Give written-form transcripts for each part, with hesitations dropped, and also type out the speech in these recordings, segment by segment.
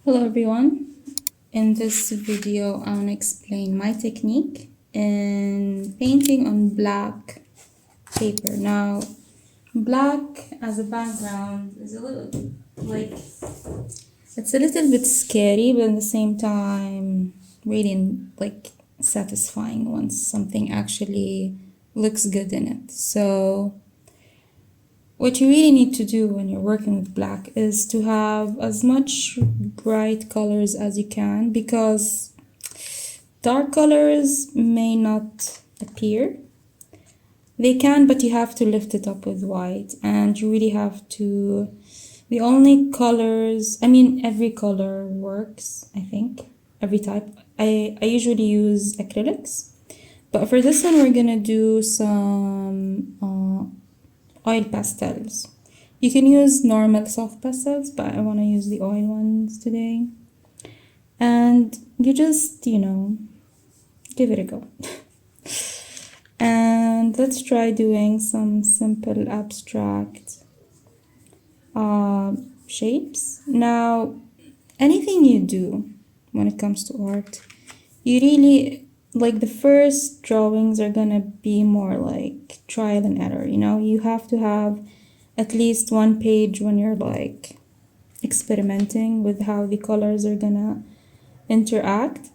Hello everyone. In this video, I want to explain my technique in painting on black paper. Now, black as a background is a little like it's a little bit scary, but at the same time, really like satisfying once something actually looks good in it. So what you really need to do when you're working with black is to have as much bright colors as you can, because dark colors may not appear. They can, but you have to lift it up with white, and you really have to, the only colors, every color works, I think, every type. I usually use acrylics, but for this one we're gonna do some oil pastels. You can use normal soft pastels, but I want to use the oil ones today. And you just, give it a go. And let's try doing some simple abstract shapes. Now, anything you do when it comes to art, you really, like, the first drawings are gonna be more like trial and error, you have to have at least one page when you're like experimenting with how the colors are gonna interact.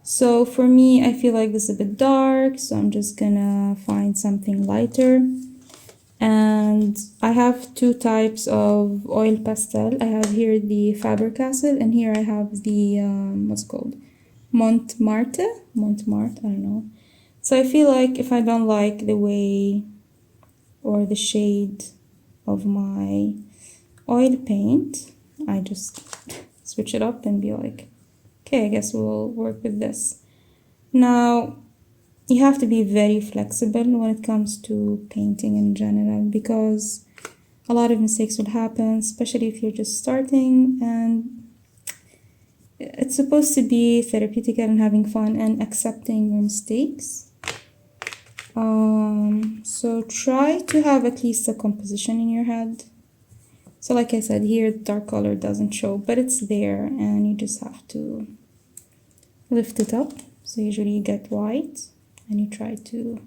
So for me, I feel like this is a bit dark, so I'm just gonna find something lighter. And I have two types of oil pastel. I have here the Faber-Castell, and here I have the what's it called, Marte, I don't know. So I feel like if I don't like the way or the shade of my oil paint, I just switch it up and be like, okay, I guess we'll work with this. Now, you have to be very flexible when it comes to painting in general, because a lot of mistakes will happen, especially if you're just starting, and it's supposed to be therapeutic and having fun and accepting your mistakes. So try to have at least a composition in your head. So like I said, here dark color doesn't show, but it's there, and you just have to lift it up. So usually you get white and you try to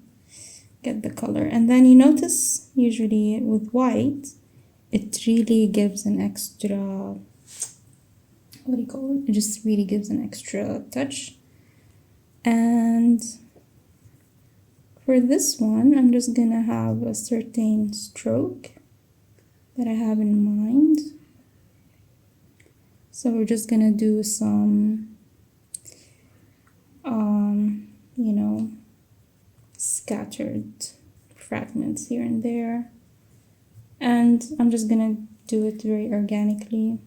get the color, and then you notice usually with white it really gives an extra, what do you call it? It just really gives an extra touch. And for this one, I'm just gonna have a certain stroke that I have in mind. So we're just gonna do some, scattered fragments here and there. And I'm just gonna do it very organically,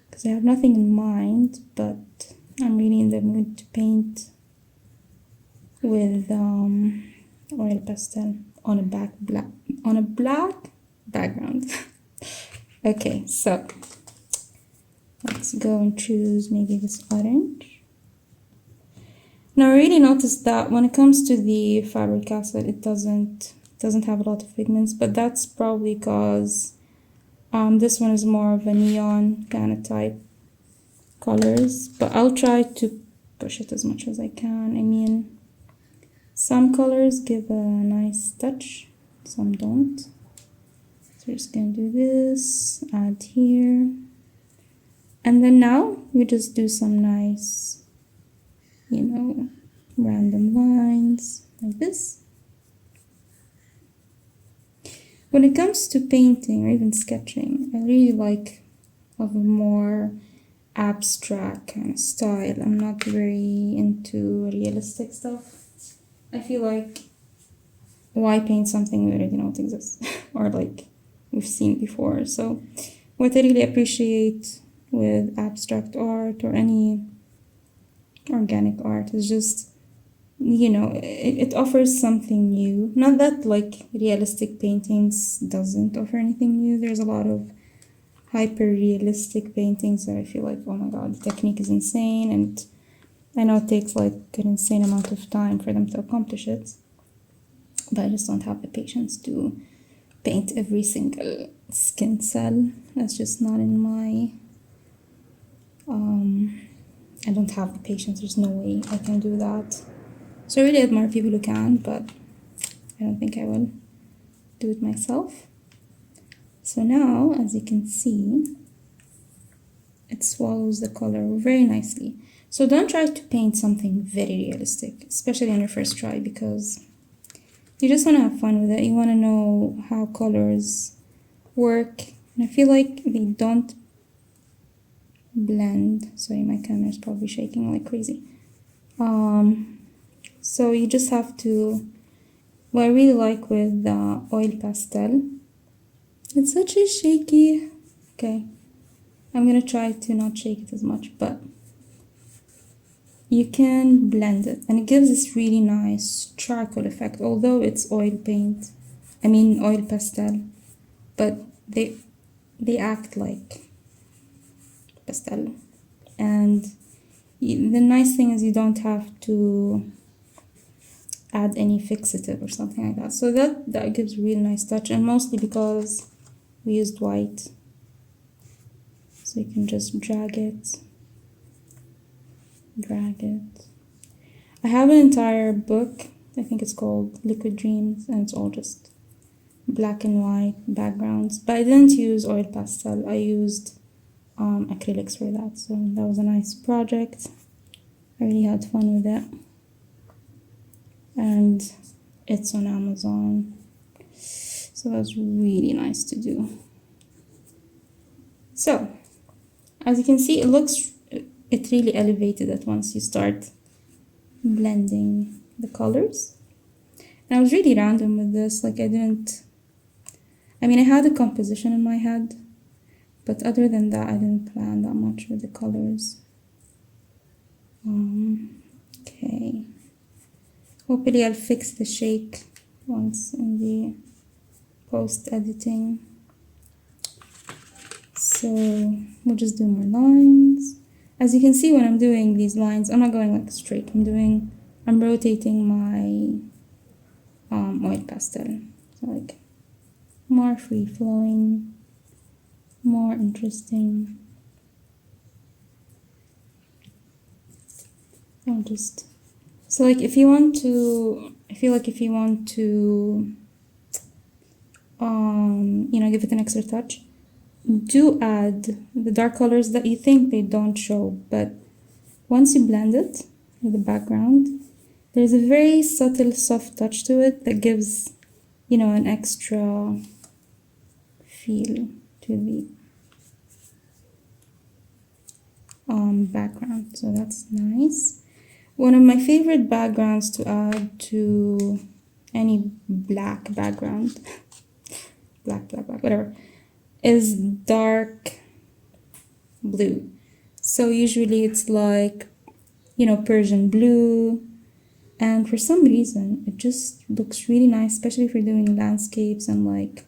because I have nothing in mind, but I'm really in the mood to paint with oil pastel on a black background. Okay, so let's go and choose maybe this orange. Now I really noticed that when it comes to the Faber-Castell, it doesn't have a lot of pigments, but that's probably because this one is more of a neon kind of type colors, but I'll try to push it as much as I can. Some colors give a nice touch, some don't. So we're just gonna do this, add here, and then now we just do some nice, random lines like this. When it comes to painting or even sketching, I really like of a more abstract kind of style. I'm not very into realistic stuff. I feel like, why paint something that already don't exist or like we've seen before? So what I really appreciate with abstract art or any organic art is just, it offers something new. Not that like realistic paintings doesn't offer anything new. There's a lot of hyper realistic paintings that I feel like, oh my god, the technique is insane, and I know it takes like an insane amount of time for them to accomplish it, but I just don't have the patience to paint every single skin cell. That's just not in my I don't have the patience. There's no way I can do that. So I really admire people who can, but I don't think I will do it myself. So now, as you can see, it swallows the color very nicely. So don't try to paint something very realistic, especially on your first try, because you just want to have fun with it. You want to know how colors work. And I feel like they don't blend. Sorry, my camera is probably shaking like crazy. So you just have to, what I really like with the oil pastel, it's such a shaky, okay, I'm gonna try to not shake it as much, but you can blend it and it gives this really nice charcoal effect, although it's oil paint, oil pastel, but they act like pastel. And the nice thing is you don't have to add any fixative or something like that. So that gives a really nice touch, and mostly because we used white. So you can just drag it. I have an entire book, I think it's called Liquid Dreams, and it's all just black and white backgrounds. But I didn't use oil pastel, I used acrylics for that. So that was a nice project. I really had fun with it. And it's on Amazon. So that's really nice to do. So, as you can see, it really elevated it once you start blending the colors. And I was really random with this, like I had a composition in my head, but other than that, I didn't plan that much with the colors. Okay. Hopefully I'll fix the shake once in the post-editing. So we'll just do more lines. As you can see, when I'm doing these lines, I'm not going like straight. I'm rotating my oil pastel. So like more free-flowing, more interesting. So like if you want to, I feel like if you want to, give it an extra touch, do add the dark colors that you think they don't show, but once you blend it with the background, there's a very subtle, soft touch to it that gives, an extra feel to the background. So that's nice. One of my favorite backgrounds to add to any black background, black, whatever, is dark blue. So usually it's like, Persian blue, and for some reason it just looks really nice, especially if you're doing landscapes and like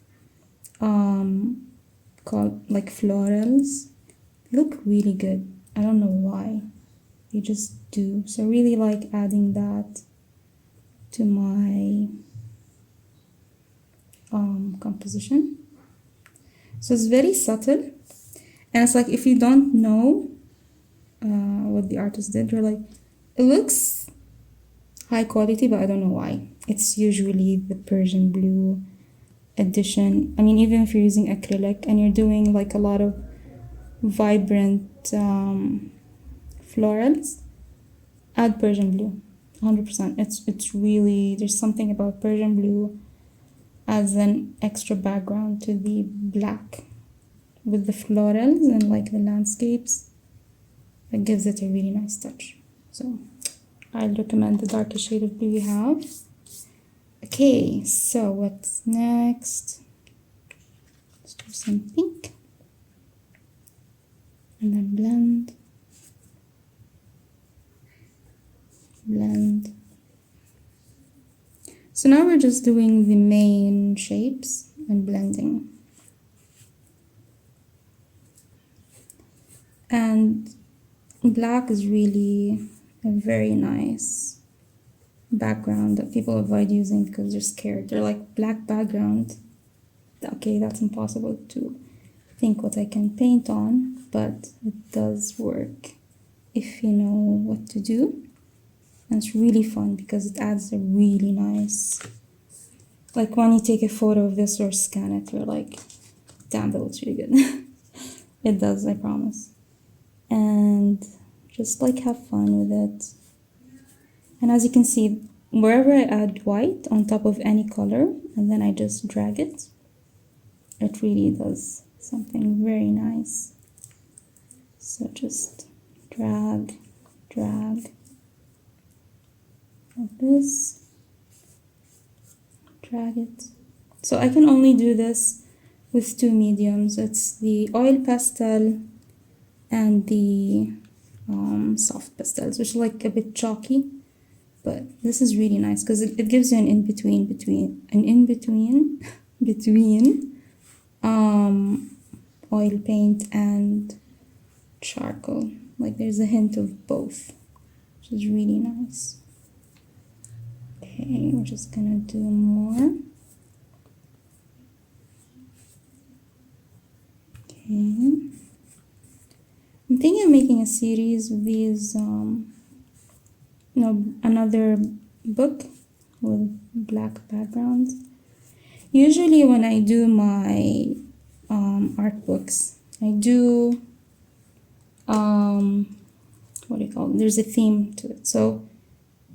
florals. They look really good. I don't know why. They just do. So I really like adding that to my composition. So it's very subtle, and it's like if you don't know what the artist did, you're like, it looks high quality, but I don't know why. It's usually the Persian blue edition. Even if you're using acrylic and you're doing like a lot of vibrant florals, add Persian blue, 100%. It's really, there's something about Persian blue as an extra background to the black with the florals and like the landscapes. That gives it a really nice touch. So I'd recommend the darkest shade of blue you have. Okay, so what's next? Let's do some pink. And then blend. So now we're just doing the main shapes and blending. And black is really a very nice background that people avoid using because they're scared. They're like, black background, okay, that's impossible to think what I can paint on, but it does work if you know what to do. And it's really fun because it adds a really nice, like when you take a photo of this or scan it, you're like, damn, that looks really good. It does, I promise. And just like have fun with it. And as you can see, wherever I add white on top of any color and then I just drag it, it really does something very nice. So just drag like this, drag it. So I can only do this with two mediums. It's the oil pastel and the soft pastels, which is like a bit chalky, but this is really nice because it gives you an in-between between oil paint and charcoal. Like there's a hint of both, which is really nice. Okay, we're just gonna do more. Okay. I'm thinking of making a series of these, another book with black backgrounds. Usually when I do my art books, I do, what do you call it? There's a theme to it. So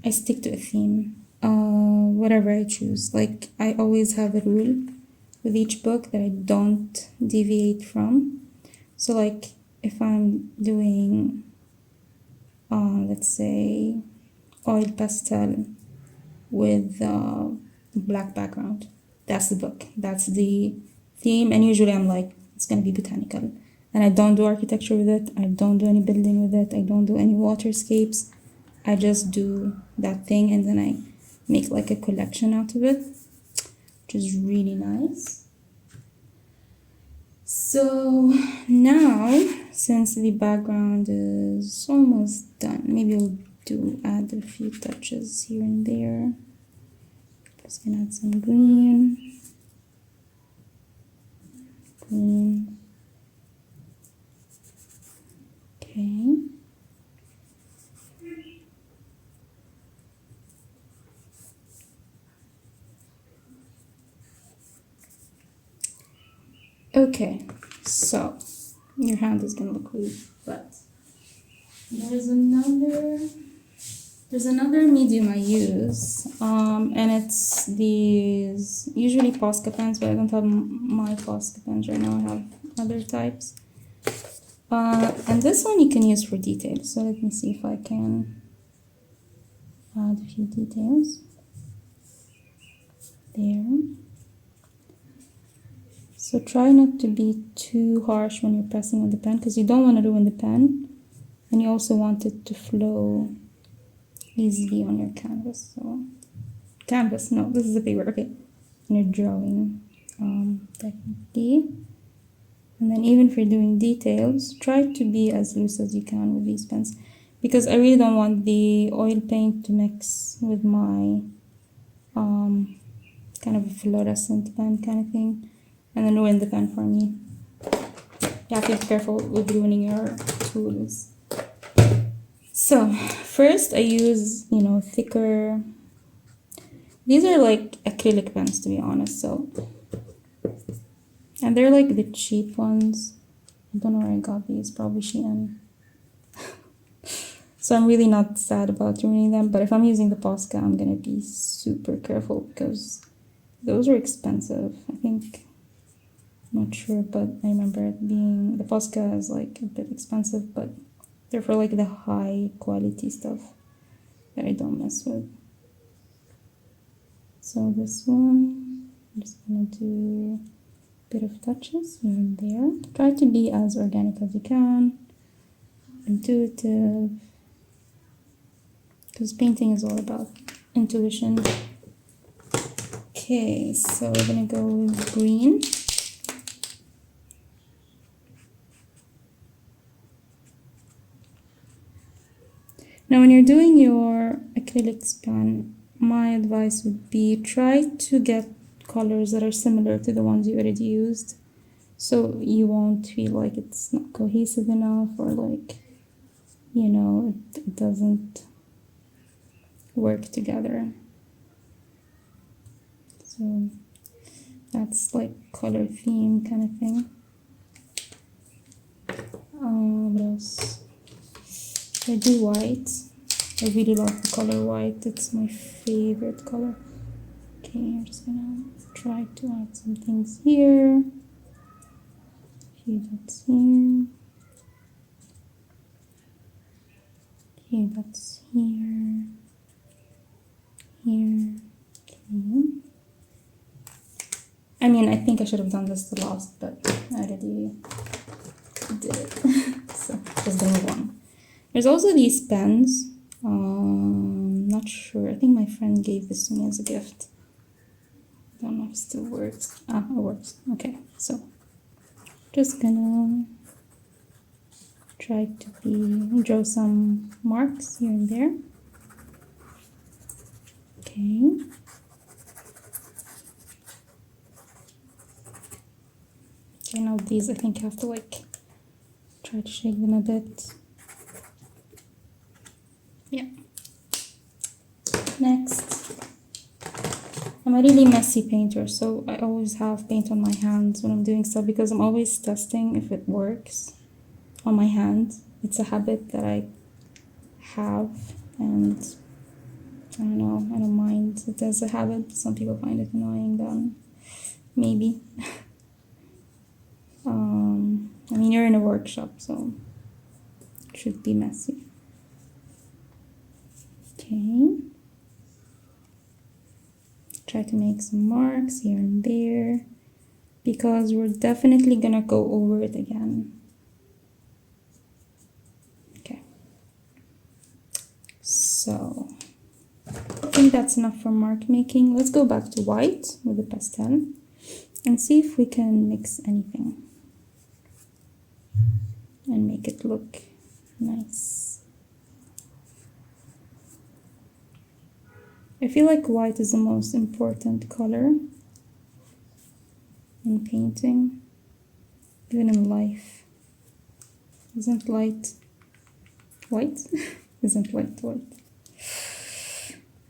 I stick to a theme, whatever I choose. Like I always have a rule with each book that I don't deviate from. So like if I'm doing, let's say, oil pastel with black background, that's the book, that's the theme. And usually I'm like, it's gonna be botanical, and I don't do architecture with it, I don't do any building with it, I don't do any waterscapes. I just do that thing and then I make like a collection out of it, which is really nice. So now, since the background is almost done, maybe we'll add a few touches here and there. Just gonna add some green. Okay. Okay, so your hand is gonna look weird, but there's another medium I use, and it's these usually Posca pens, but I don't have my Posca pens right now. I have other types, and this one you can use for details. So let me see if I can add a few details there. So try not to be too harsh when you're pressing on the pen, because you don't want to ruin the pen, and you also want it to flow easily on your canvas. So no, this is the paper, okay, and you're drawing technically. And then even for doing details, try to be as loose as you can with these pens, because I really don't want the oil paint to mix with my kind of a fluorescent pen kind of thing, and then ruin the pen for me. You have to be careful with ruining your tools. So first I use, thicker, these are like acrylic pens, to be honest, so, and they're like the cheap ones. I don't know where I got these, probably Shein. So I'm really not sad about ruining them, but if I'm using the Posca, I'm gonna be super careful because those are expensive. I think, I'm not sure, but I remember it being, the Posca is like a bit expensive, but they're for like the high quality stuff that I don't mess with. So this one, I'm just gonna do a bit of touches here and there. Try to be as organic as you can, intuitive, because painting is all about intuition. Okay, so we're gonna go with green. Now when you're doing your acrylic pen, my advice would be try to get colors that are similar to the ones you already used, so you won't feel like it's not cohesive enough, or like you know, it doesn't work together. So that's like color theme kind of thing. What else? I do white. I really love the color white. It's my favorite color. Okay, I'm just gonna try to add some things here. A few dots here. A few dots here. Here. Okay. I mean, I think I should have done this the last, but I already did it. So just gonna move on. There's also these pens. Not sure. I think my friend gave this to me as a gift. Don't know if it still works. Ah, it works. Okay, so just gonna try to draw some marks here and there. Okay. Okay, now these I think I have to like try to shake them a bit. Yeah. Next, I'm a really messy painter, so I always have paint on my hands when I'm doing stuff because I'm always testing if it works on my hand. It's a habit that I have, and I don't know, I don't mind it as a habit. Some people find it annoying, then maybe. I mean, you're in a workshop, so it should be messy. Okay. Try to make some marks here and there because we're definitely gonna go over it again. Okay. So I think that's enough for mark making. Let's go back to white with the pastel and see if we can mix anything and make it look nice. I feel like white is the most important color in painting, even in life. Isn't light white? Isn't light white?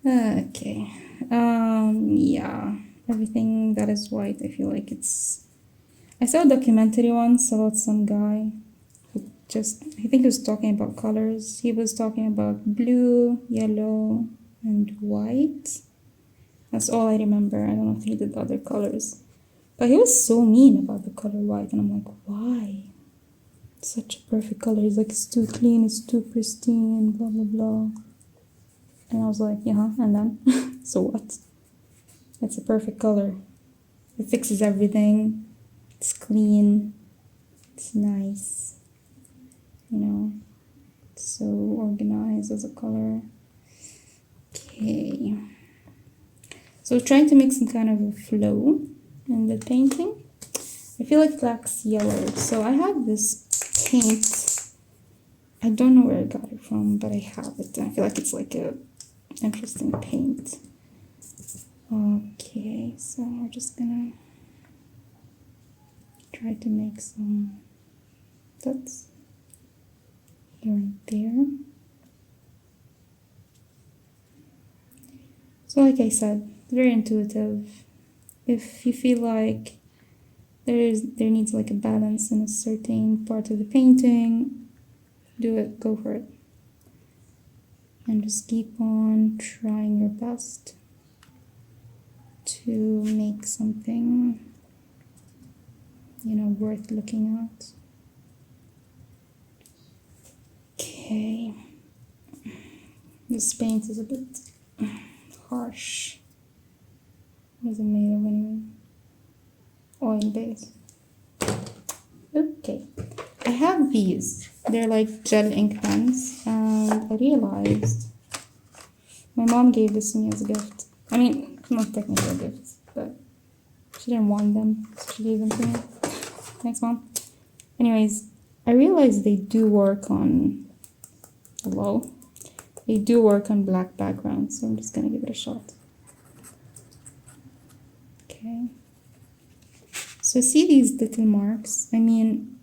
Okay. Yeah, everything that is white, I feel like it's... I saw a documentary once about some guy who just, I think he was talking about colors. He was talking about blue, yellow, and white. That's all I remember. I don't know if he did other colors. But he was so mean about the color white, and I'm like, why? It's such a perfect color. He's like, it's too clean, it's too pristine, blah, blah, blah. And I was like, yeah, and then? So what? It's a perfect color. It fixes everything. It's clean. It's nice. You know, it's so organized as a color. Okay. So trying to make some kind of a flow in the painting. I feel like it lacks yellow. So I have this paint. I don't know where I got it from, but I have it. I feel like it's like a interesting paint. Okay, so we're just gonna try to make some dots here and there. So like I said, very intuitive. If you feel like there needs like a balance in a certain part of the painting, do it, go for it. And just keep on trying your best to make something, you know, worth looking at. Okay. This paint is a bit harsh. What is it made of anyway? Oil base. Okay. I have these. They're like gel ink pens, and I realized my mom gave this to me as a gift. I mean, not technically a gift, but she didn't want them, so she gave them to me. Thanks, Mom. Anyways, I realized they do work on... Hello? They do work on black backgrounds, so I'm just gonna give it a shot. Okay. So see these little marks? I mean,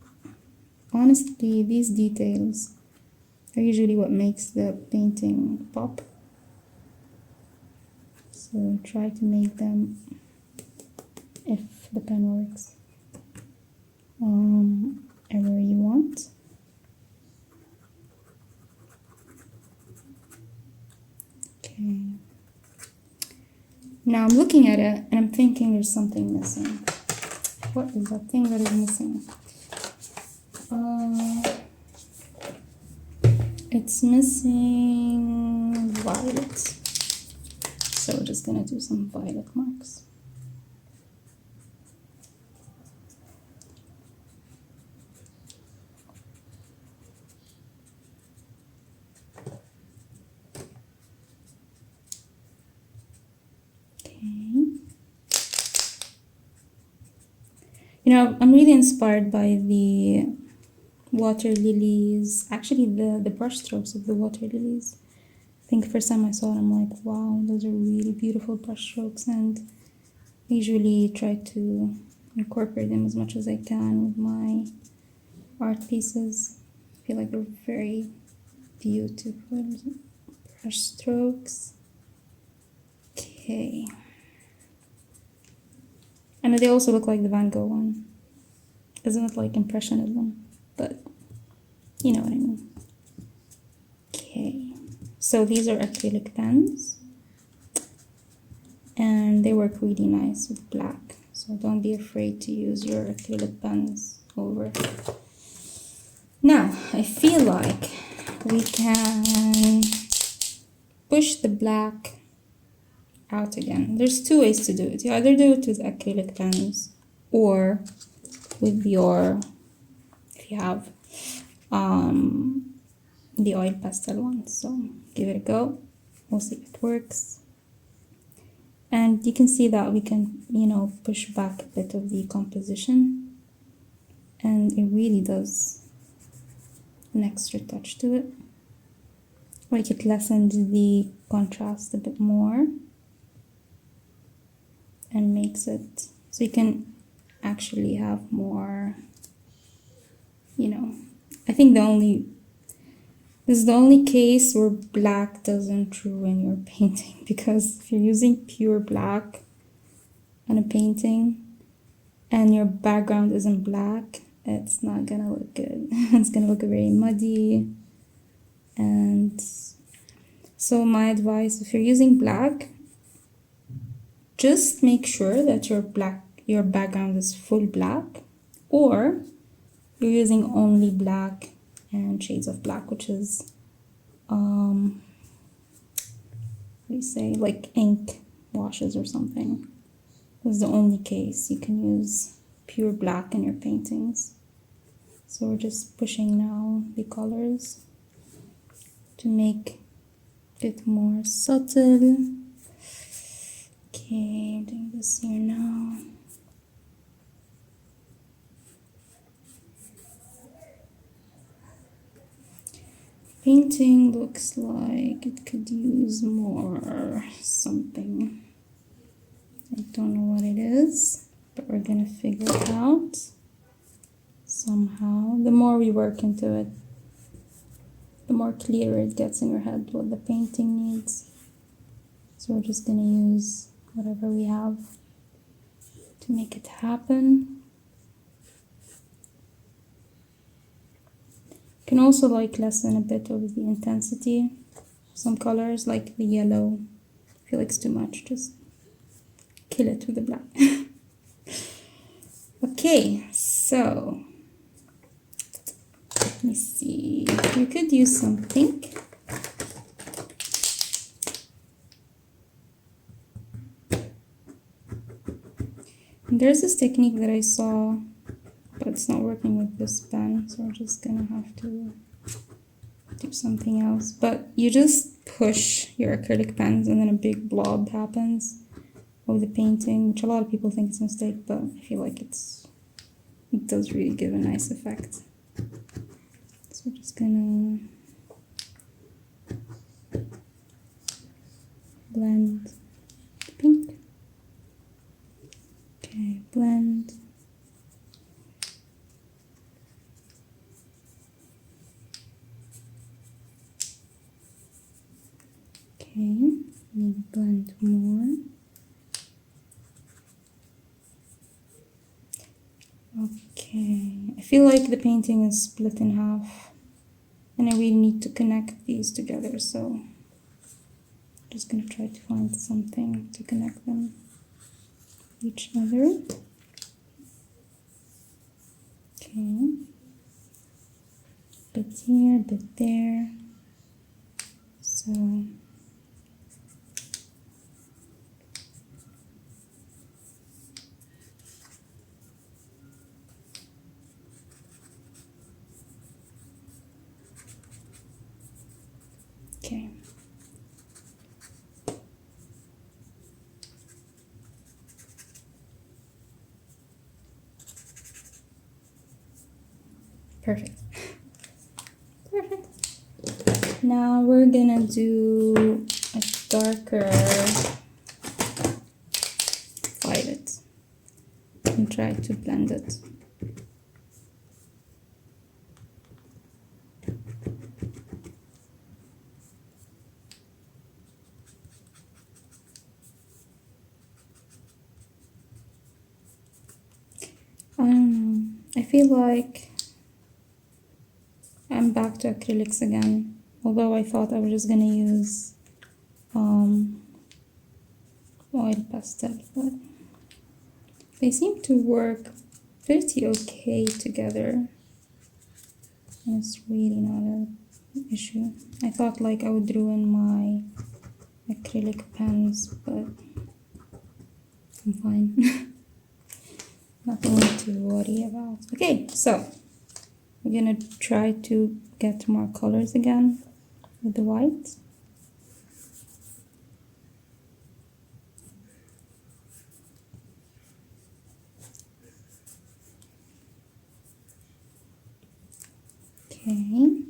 honestly, these details They're usually what makes the painting pop. So try to make them, if the pen works, everywhere you want. Okay. Now I'm looking at it and I'm thinking there's something missing. What is that thing that is missing? It's missing violet. So we're just gonna do some violet marks. You know, I'm really inspired by the water lilies, actually the brush strokes of the water lilies. I think the first time I saw it, I'm like, wow, those are really beautiful brush strokes, and I usually try to incorporate them as much as I can with my art pieces. I feel like they're very beautiful brush strokes. Okay. And they also look like the Van Gogh one. Isn't it like Impressionism? But you know what I mean. Okay. So these are acrylic pens. And they work really nice with black. So don't be afraid to use your acrylic pens over. Now, I feel like we can push the black out again. There's two ways to do it. You either do it with acrylic pens or with your, if you have the oil pastel ones. So give it a go. We'll see if it works. And you can see that we can, you know, push back a bit of the composition, and it really does an extra touch to it. Like it lessens the contrast a bit more and makes it so you can actually have more, you know, I think this is the only case where black doesn't ruin your painting, because if you're using pure black on a painting and your background isn't black, it's not gonna look good. It's gonna look very muddy. And so my advice, if you're using black, just make sure that your background is full black, or you're using only black and shades of black, which is what do you say, like ink washes or something. This is the only case you can use pure black in your paintings. So we're just pushing now the colors to make it more subtle. Okay, I'm doing this here now. Painting looks like it could use more something. I don't know what it is, but we're gonna figure it out somehow. The more we work into it, the more clearer it gets in your head what the painting needs. So we're just gonna use whatever we have to make it happen. You can also like lessen a bit of the intensity. Some colors like the yellow, I feel like it's too much, just kill it with the black. Okay, so let me see. You could use some pink. And there's this technique that I saw, but it's not working with this pen, so we're just gonna have to do something else. But you just push your acrylic pens and then a big blob happens of the painting, which a lot of people think it's a mistake, but I feel like it does really give a nice effect. So we're just gonna blend the pink. Okay, blend. Need blend more. Okay, I feel like the painting is split in half and I really need to connect these together, so I'm just gonna try to find something to connect them each other. Okay, bit here, bit there. So okay. Perfect. Perfect. Now we're gonna do a darker violet and try to blend it. I don't know. I feel like I'm back to acrylics again. Although I thought I was just gonna use oil pastel, but they seem to work pretty okay together. And it's really not an issue. I thought like I would ruin my acrylic pens, but I'm fine. Nothing to worry about. Okay, so we're gonna try to get more colors again with the white. Okay.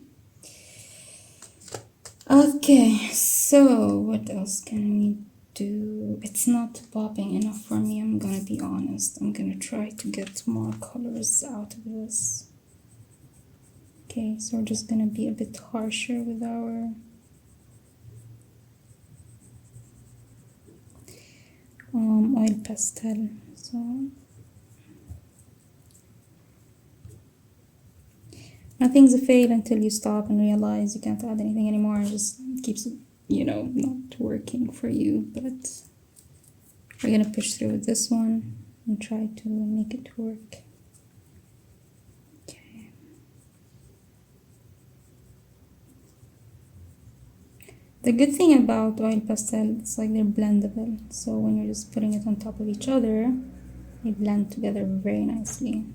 Okay, so what else can we do? It's not popping enough for me, I'm gonna be honest. I'm gonna try to get more colors out of this. Okay, so we're just gonna be a bit harsher with our oil pastel. So nothing's a fail until you stop and realize you can't add anything anymore. It just keeps, you know, not working for you. But we're gonna push through with this one and try to make it work. Okay. The good thing about oil pastel is like they're blendable. So when you're just putting it on top of each other, they blend together very nicely.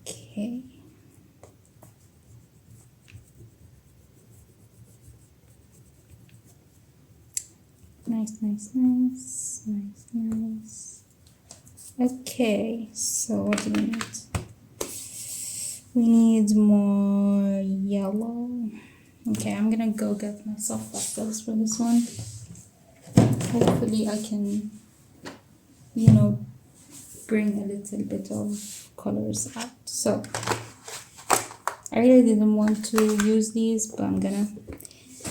Okay. Nice, nice, nice, nice, nice. Okay, so what do we need? We need more yellow. Okay, I'm gonna go get myself pastels for this one. Hopefully I can, you know, bring a little bit of colors out. So I really didn't want to use these, but I'm gonna.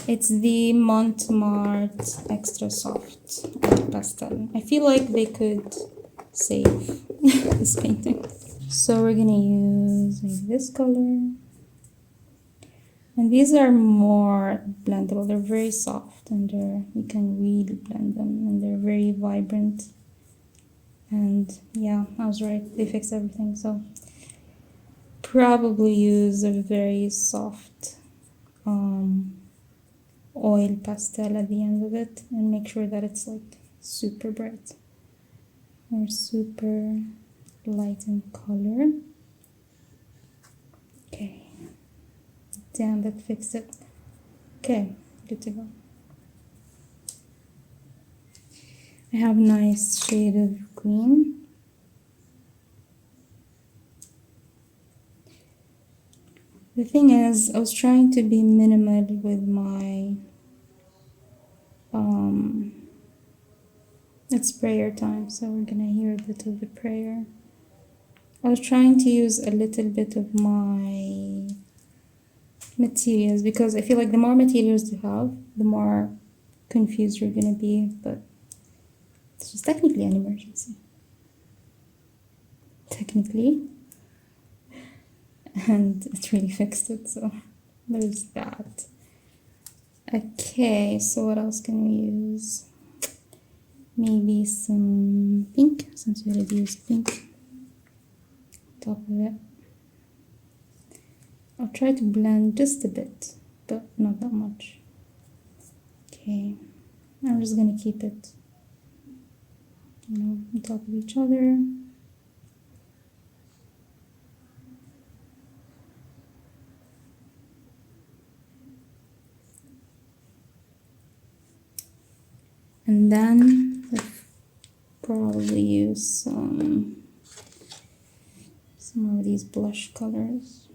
It's the Mont Extra Soft Pastel. I feel like they could save this painting. So we're gonna use like this color. And these are more blendable. They're very soft and you can really blend them and they're very vibrant. And yeah, I was right. They fixed everything. So probably use a very soft oil pastel at the end of it and make sure that it's like super bright or super light in color. Okay, damn, that fixed it. Okay, good to go. I have a nice shade of green. The thing is, I was trying to be minimal with my it's prayer time, so we're gonna hear a bit of the prayer. I was trying to use a little bit of my materials because I feel like the more materials you have, the more confused you're gonna be, but it's just technically an emergency. Technically. And it really fixed it, so there's that. Okay, so what else can we use? Maybe some pink, since we already used pink. Top of it. I'll try to blend just a bit, but not that much. Okay, I'm just gonna keep it, on top of each other. And then we'll probably use some of these blush colors.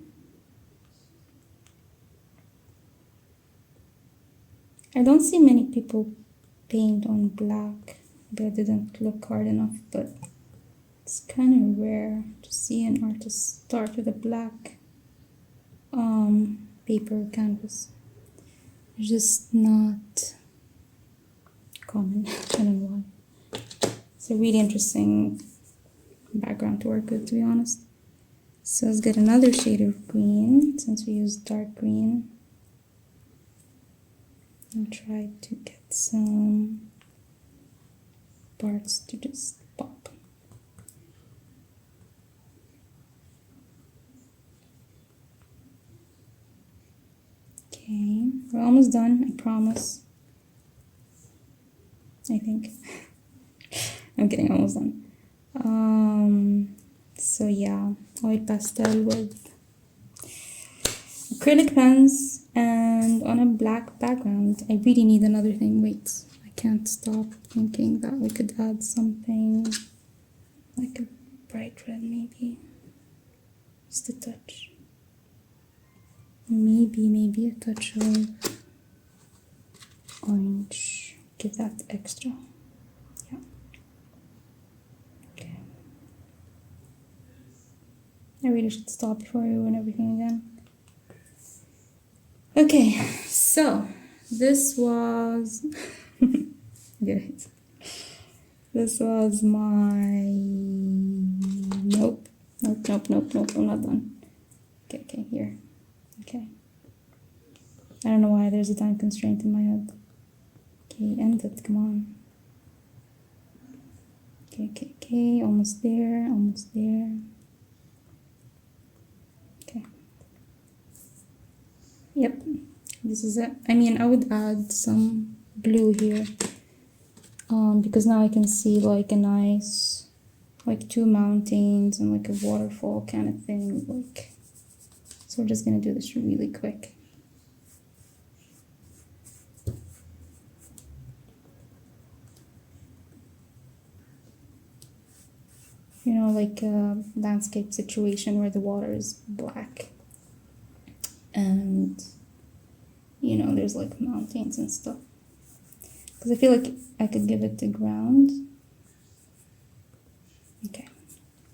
I don't see many people paint on black. Maybe I didn't look hard enough, but it's kind of rare to see an artist start with a black paper canvas. It's just not common. I don't know why. It's a really interesting background to work with, to be honest. So let's get another shade of green, since we used dark green. I'll try to get some parts to just pop. Okay, we're almost done, I promise. I think. I'm kidding, almost done. So yeah, oil pastel with acrylic pens and on a black background. I really need another thing. Wait, I can't stop thinking that we could add something like a bright red, maybe. Just a touch. Maybe a touch of orange. Give that extra. Yeah. Okay. I really should stop before I ruin everything again. Okay, so this was good. This was my nope, I'm not done. Okay, here. Okay. I don't know why there's a time constraint in my head. Okay, end it, come on. Okay, almost there. Okay. Yep, this is it. I mean, I would add some blue here, because now I can see like a nice, like two mountains and like a waterfall kind of thing. Like, so we're just gonna do this really quick. Like a landscape situation where the water is black and there's like mountains and stuff, because I feel like I could give it the ground. Okay,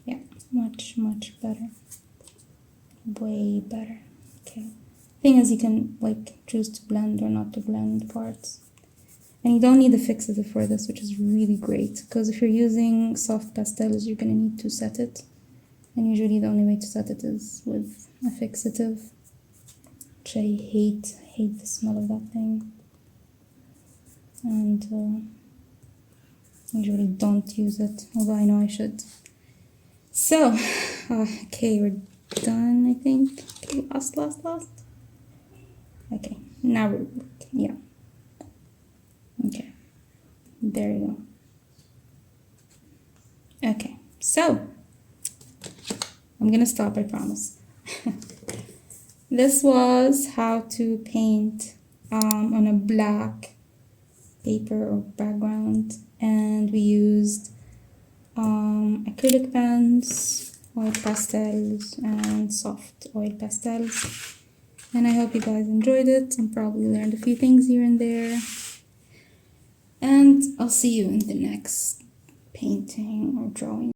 yeah, much better, way better. Okay, thing is, you can like choose to blend or not to blend parts. And you don't need a fixative for this, which is really great, because if you're using soft pastels, you're gonna need to set it. And usually the only way to set it is with a fixative, which I hate the smell of that thing. And usually don't use it, although I know I should. So, okay, we're done, I think. Okay, last. Okay, now we're, yeah. Okay, there you go. Okay, so I'm gonna stop, I promise. This was how to paint on a black paper or background, and we used acrylic pens, oil pastels, and soft oil pastels. And I hope you guys enjoyed it and probably learned a few things here and there. And I'll see you in the next painting or drawing.